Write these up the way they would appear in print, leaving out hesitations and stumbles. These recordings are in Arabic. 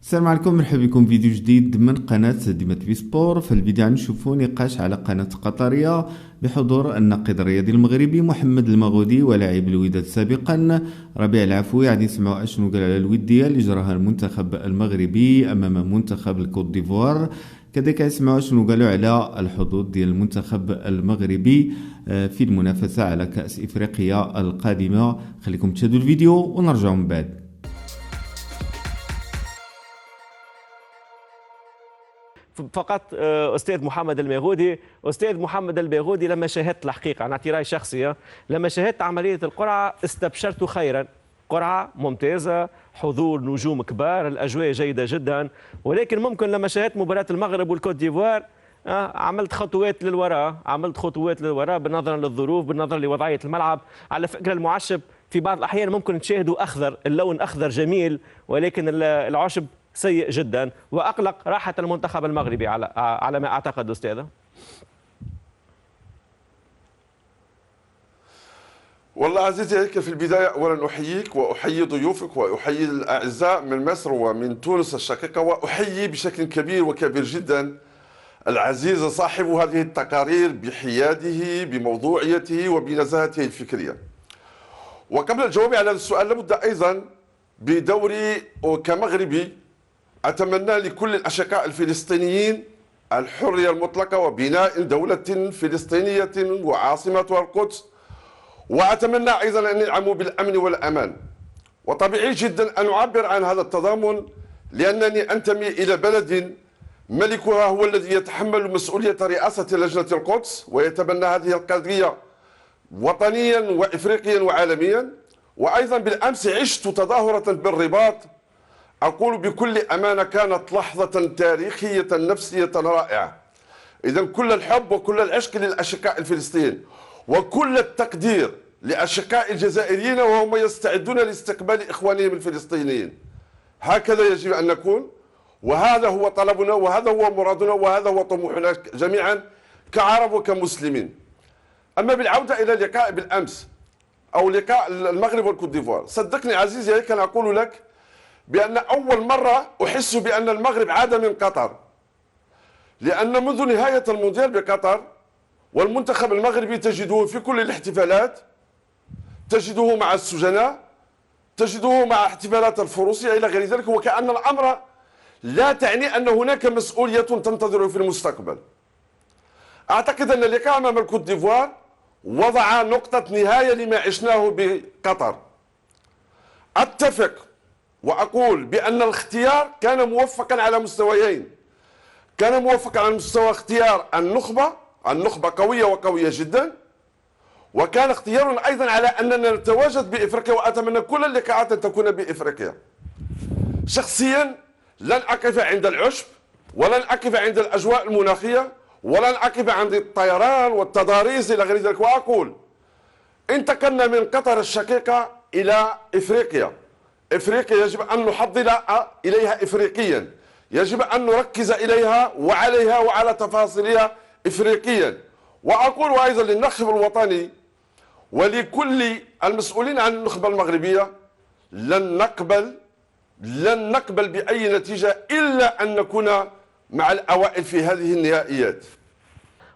السلام عليكم، مرحبا بكم فيديو جديد من قناة ديما تي في سبور. في الفيديو غنشوفوا نقاش على قناة قطرية بحضور الناقد الرياضي المغربي محمد المغودي ولاعب الوداد سابقا ربيع العفوي. غادي نسمعوا اشنو قال على الودية اللي جراها المنتخب المغربي امام منتخب الكوت ديفوار، كذلك نسمعوا شنو قالوا على الحظوظ ديال المنتخب المغربي في المنافسة على كأس افريقيا القادمة. خليكم تشاهدوا الفيديو ونرجعوا من بعد. فقط استاذ محمد المغودي. استاذ محمد المغودي، لما شاهدت الحقيقه، انا اعتراضي شخصي، لما شاهدت عمليه القرعه استبشرت خيرا. قرعه ممتازه، حضور نجوم كبار، الاجواء جيده جدا، ولكن ممكن لما شاهدت مباراه المغرب والكوت ديفوار عملت خطوات للوراء بالنظر للظروف، بالنظر لوضعيه الملعب. على فكره المعشب في بعض الاحيان ممكن تشاهدوا اخضر، اللون اخضر جميل، ولكن العشب سيء جدا، واقلق راحه المنتخب المغربي على ما اعتقد استاذ. والله عزيزي، هيك في البداية أولا أحييك وأحيي ضيوفك وأحيي الأعزاء من مصر ومن تونس الشقيقة، وأحيي بشكل كبير وكبير جدا العزيز صاحب هذه التقارير بحياده بموضوعيته وبنزاهته الفكرية. وقبل الجواب على السؤال لابد أيضا بدوري كمغربي أتمنى لكل الأشقاء الفلسطينيين الحرية المطلقة وبناء دولة فلسطينية وعاصمتها القدس، وأتمنى أيضا أن ينعموا بالأمن والأمان. وطبيعي جدا أن أعبر عن هذا التضامن لأنني أنتمي إلى بلد ملكها هو الذي يتحمل مسؤولية رئاسة لجنة القدس ويتبنى هذه القضية وطنيا وإفريقيا وعالميا. وأيضا بالأمس عشت تظاهرة بالرباط، أقول بكل أمانة كانت لحظة تاريخية نفسية رائعة. إذا كل الحب وكل العشق للأشقاء الفلسطينيين وكل التقدير لأشقاء الجزائريين وهم يستعدون لاستقبال إخوانهم الفلسطينيين. هكذا يجب أن نكون، وهذا هو طلبنا وهذا هو مرادنا وهذا هو طموحنا جميعا كعرب وكمسلمين. أما بالعودة إلى لقاء بالأمس أو لقاء المغرب والكوت ديفوار، صدقني عزيزي هيك أنا أقول لك بأن أول مرة أحس بأن المغرب عاد من قطر، لأن منذ نهاية المونديال بقطر والمنتخب المغربي تجده في كل الاحتفالات، تجده مع السجناء، تجده مع احتفالات الفروسية إلى غير ذلك، وكأن الأمر لا تعني أن هناك مسؤولية تنتظره في المستقبل. أعتقد أن اللقاء أمام الكوت ديفوار وضع نقطة نهاية لما عشناه بقطر. أتفق وأقول بأن الاختيار كان موفقا على مستويين. كان موفقا على مستوى اختيار النخبة قوية وقوية جدا، وكان اختيار أيضا على أننا نتواجد بإفريقيا، وأتمنى كل اللقاءات أن تكون بإفريقيا. شخصيا لن أقف عند العشب ولن أقف عند الأجواء المناخية ولن أقف عند الطيران والتضاريس إلى غير ذلك، وأقول انتقلنا من قطر الشقيقة إلى إفريقيا. إفريقيا يجب أن نحضر إليها إفريقيا، يجب أن نركز إليها وعليها وعلى تفاصيلها إفريقيا. وأقول أيضا للنخب الوطني ولكل المسؤولين عن النخبة المغربية لن نقبل بأي نتيجة إلا أن نكون مع الأوائل في هذه النهائيات.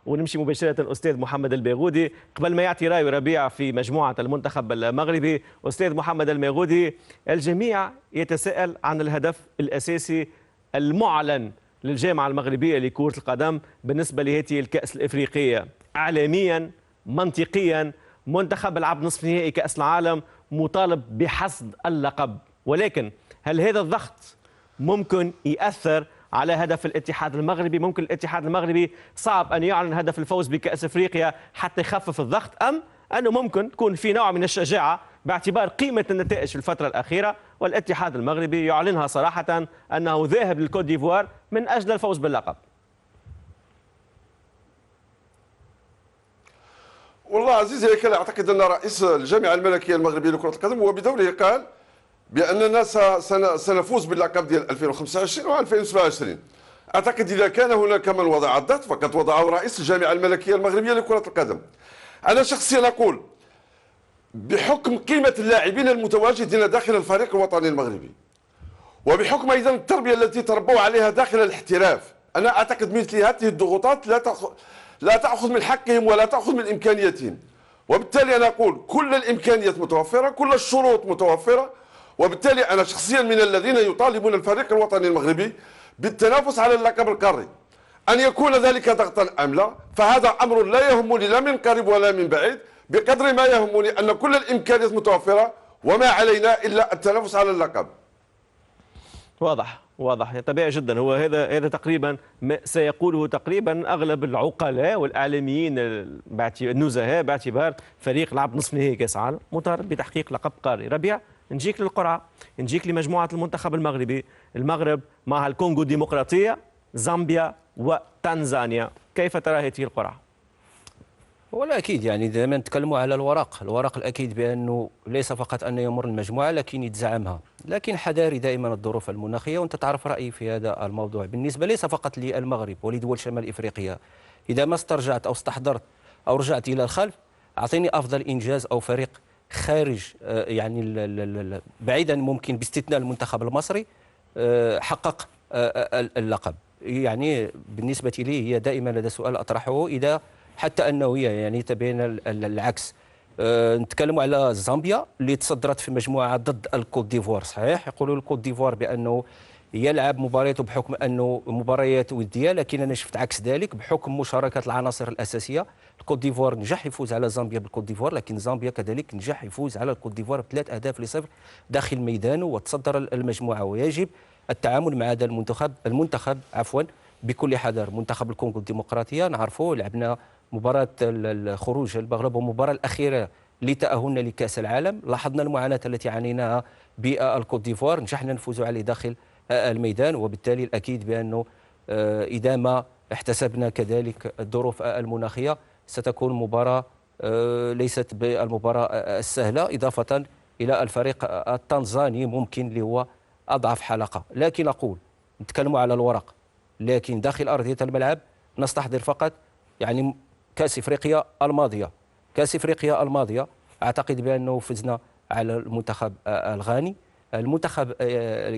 ونمشي مباشرة أستاذ محمد المغودي قبل ما يعطي رأيه ربيع في مجموعة المنتخب المغربي. أستاذ محمد المغودي، الجميع يتساءل عن الهدف الأساسي المعلن للجامعة المغربية لكرة القدم بالنسبة لهذه الكأس الإفريقية. إعلاميا منطقيا منتخب لعب نصف نهائي كأس العالم مطالب بحصد اللقب، ولكن هل هذا الضغط ممكن يأثر على هدف الاتحاد المغربي؟ ممكن الاتحاد المغربي صعب أن يعلن هدف الفوز بكأس إفريقيا حتى يخفف الضغط، أم أنه ممكن تكون في نوع من الشجاعة باعتبار قيمة النتائج في الفترة الأخيرة والاتحاد المغربي يعلنها صراحة أنه ذاهب للكوت ديفوار من أجل الفوز باللقب؟ والله عزيزي هيك أعتقد أن رئيس الجامعة الملكية المغربية لكرة القدم هو بدوره قال بأننا سنفوز باللقب ديال 2025 و 2027. أعتقد إذا كان هناك من وضع الضغط فقد وضعه رئيس الجامعة الملكية المغربية لكرة القدم. أنا شخصيا أقول بحكم قيمة اللاعبين المتواجدين داخل الفريق الوطني المغربي وبحكم أيضا التربية التي تربوا عليها داخل الاحتراف. أنا أعتقد مثل هذه الضغوطات لا تأخذ من حقهم ولا تأخذ من إمكانياتهم، وبالتالي أنا أقول كل الإمكانيات متوفرة، كل الشروط متوفرة، وبالتالي أنا شخصيا من الذين يطالبون الفريق الوطني المغربي بالتنافس على اللقب القاري. أن يكون ذلك ضغطا أم لا، فهذا أمر لا يهمني لا من قريب ولا من بعيد، بقدر ما يهمني أن كل الإمكانيات متوفرة وما علينا إلا التنافس على اللقب. واضح طبيعي جدا. هو هذا تقريبا ما سيقوله تقريبا اغلب العقلاء والاعلاميين النزهاء، باعتبار فريق لعب نصف نهائي كاس عالم مطالب بتحقيق لقب قاري. ربيع، نجيك للقرعه، نجيك لمجموعه المنتخب المغربي. المغرب مع الكونغو الديمقراطيه، زامبيا وتنزانيا. كيف ترى هذه القرعه؟ ولا أكيد يعني دائما نتكلموا على الورق الأكيد بأنه ليس فقط أن يمر المجموعة لكن يتزعمها، لكن حذاري دائما الظروف المناخية، وأنت تعرف رأيي في هذا الموضوع بالنسبة ليس فقط للمغرب ولدول شمال إفريقيا. إذا ما استرجعت أو استحضرت أو رجعت إلى الخلف، أعطيني أفضل إنجاز أو فريق خارج يعني بعيدا ممكن باستثناء المنتخب المصري حقق اللقب. يعني بالنسبة لي هي دائما هذا سؤال أطرحه، إذا حتى أنه يعني تبين العكس. نتكلموا على زامبيا اللي تصدرت في مجموعة ضد الكوت ديفوار. صحيح يقولوا الكوت ديفوار بأنه يلعب مبارياته بحكم أنه مباريات ودية، لكن أنا شفت عكس ذلك بحكم مشاركة العناصر الأساسية. الكوت ديفوار نجح يفوز على زامبيا بالكوت ديفوار، لكن زامبيا كذلك نجح يفوز على الكوت ديفوار ب3-0 داخل ميدانه وتصدر المجموعة. ويجب التعامل مع هذا المنتخب بكل حذر. منتخب الكونغو الديمقراطية نعرفه لعبنا مباراة الخروج المغرب والمباراة الأخيرة لتأهلنا لكأس العالم، لاحظنا المعاناة التي عانيناها بالكوت ديفوار، نجحنا نفوز عليه داخل الميدان. وبالتالي الأكيد بأنه إذا ما احتسبنا كذلك الظروف المناخية ستكون مباراة ليست بالمباراة السهلة، إضافة إلى الفريق التنزاني ممكن اللي هو أضعف حلقة. لكن أقول نتكلم على الورق، لكن داخل أرضية الملعب نستحضر فقط يعني كأس إفريقيا الماضية أعتقد بأنه فزنا على المنتخب الغاني، المنتخب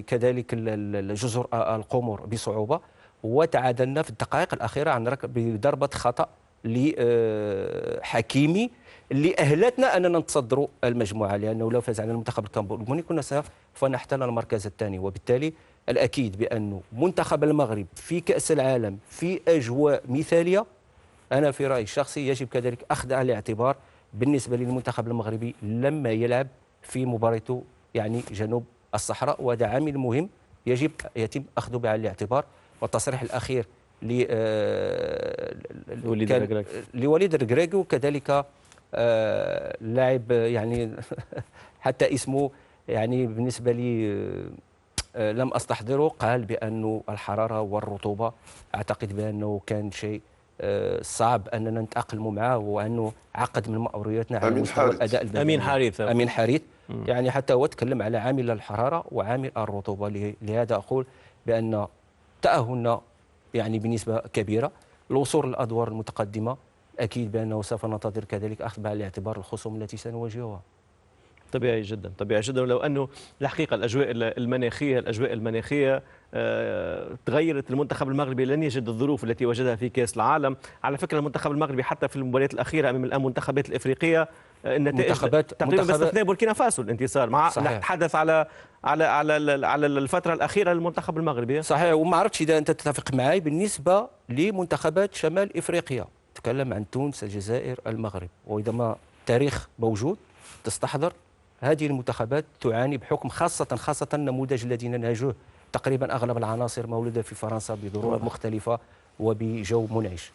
كذلك الجزر القمر بصعوبة، وتعادلنا في الدقائق الأخيرة بضربة خطأ لحكيمي اللي أهلتنا أننا نتصدروا المجموعة، لأنه لو فاز على المنتخب الكاميروني كنا سوف نحتل المركز الثاني. وبالتالي الأكيد بأنه منتخب المغرب في كأس العالم في أجواء مثالية، أنا في رأيي الشخصي يجب كذلك أخذ على الاعتبار بالنسبة للمنتخب المغربي لما يلعب في مباريته يعني جنوب الصحراء، وهذا عامل مهم يجب يتم أخذه بعين الاعتبار. والتصريح الأخير لوليد الركراكي وكذلك لاعب يعني حتى اسمه يعني بالنسبة لي لم أستحضره، قال بأنه الحرارة والرطوبة أعتقد بأنه كان شيء صعب أننا نتأقلم معه، وأنه عقد من مأمورياتنا على مستوى الأداء البدني. أمين حارث يعني حتى هو تكلم على عامل الحرارة وعامل الرطوبة. لهذا أقول بأن تأهلنا يعني بنسبة كبيرة، الوصول للأدوار المتقدمة أكيد بأنه سوف ننتظر كذلك أخذ بعين الاعتبار الخصوم التي سنواجهها. طبيعي جدا ولو أنه الحقيقة الأجواء المناخية تغيرت. المنتخب المغربي لن يجد الظروف التي وجدها في كأس العالم. على فكرة المنتخب المغربي حتى في المباريات الأخيرة أمام المنتخبات الإفريقية النتائج تقريبا باستثناء بوركينا فاسو الانتصار، مع نتحدث على الفترة الأخيرة للمنتخب المغربي. صحيح. وما عرفتش إذا أنت تتفق معي بالنسبة لمنتخبات شمال إفريقيا، تكلم عن تونس، الجزائر، المغرب، وإذا ما تاريخ موجود تستحضر هذه المنتخبات تعاني بحكم خاصة النموذج الذي ننهجه، تقريبا أغلب العناصر مولودة في فرنسا بظروف مختلفة وبجو منعش.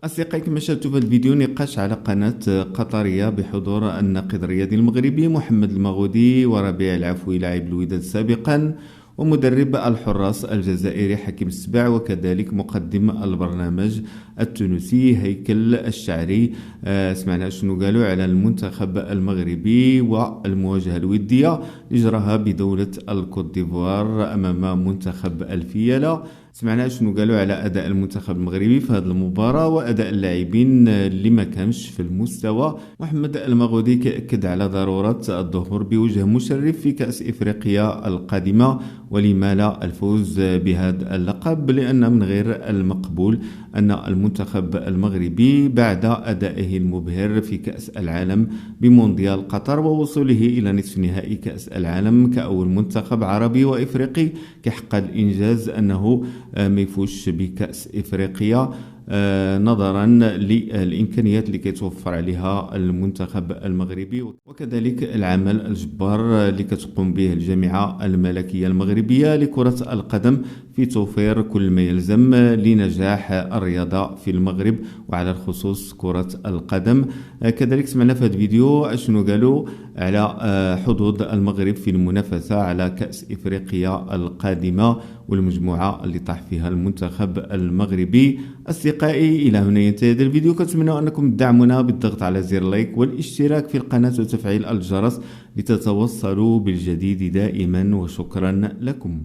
أصدقائي، كما شاهدتوا في الفيديو نقاش على قناة قطرية بحضور الناقد الرياضي المغربي محمد المغودي وربيع العفوي لاعب الوداد سابقا، ومدرب الحراس الجزائري حكيم السباع، وكذلك مقدم البرنامج التونسي هيكل الشعري. سمعنا شنو قالوا على المنتخب المغربي والمواجهة الودية اللي جراها بدولة الكوت ديفوار أمام منتخب الفيلة. سمعنا شنو قالوا على اداء المنتخب المغربي في هذه المباراه واداء اللاعبين اللي ما كانش في المستوى. محمد المغودي كأكد على ضروره الظهور بوجه مشرف في كأس افريقيا القادمه، ولما لا الفوز بهذا اللقب، لان من غير المقبول ان المنتخب المغربي بعد ادائه المبهر في كأس العالم بمونديال قطر ووصوله الى نصف نهائي كأس العالم كأول منتخب عربي وافريقي كيحقق الانجاز انه ما يفوزش بكأس افريقيا نظرا للامكانيات اللي كيتوفر عليها المنتخب المغربي، وكذلك العمل الجبار اللي كتقوم به الجامعه الملكيه المغربيه لكره القدم في توفير كل ما يلزم لنجاح الرياضه في المغرب وعلى الخصوص كره القدم. كذلك سمعنا في هذا الفيديو اشنو قالوا على حظوظ المغرب في المنافسه على كأس افريقيا القادمه والمجموعه اللي طاح فيها المنتخب المغربي. أصدقائي، إلى هنا ينتهي هذا الفيديو. كنتمنى أنكم تدعمونا بالضغط على زر لايك والاشتراك في القناة وتفعيل الجرس لتتوصلوا بالجديد دائما، وشكرا لكم.